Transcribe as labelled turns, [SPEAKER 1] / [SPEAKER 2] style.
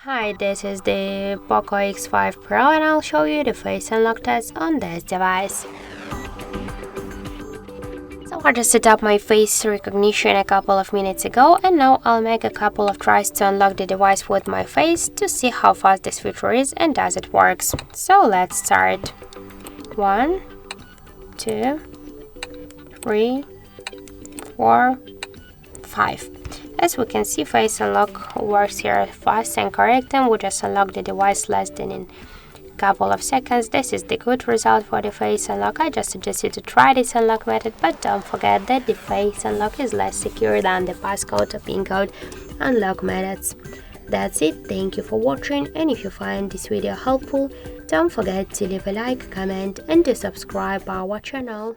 [SPEAKER 1] Hi, this is the POCO X5 Pro and I'll show you the face unlock test on this device. So I just set up my face recognition a couple of minutes ago and now I'll make a couple of tries to unlock the device with my face to see how fast this feature is and does it works. So let's start. 1, 2, 3, 4, 5. As we can see, face unlock works here fast and correct, and we just unlock the device less than in a couple of seconds. This is the good result for the face unlock. I just suggest you to try this unlock method, but don't forget that the face unlock is less secure than the passcode or PIN code unlock methods. That's it, thank you for watching, and if you find this video helpful, don't forget to leave a like, comment and to subscribe our channel.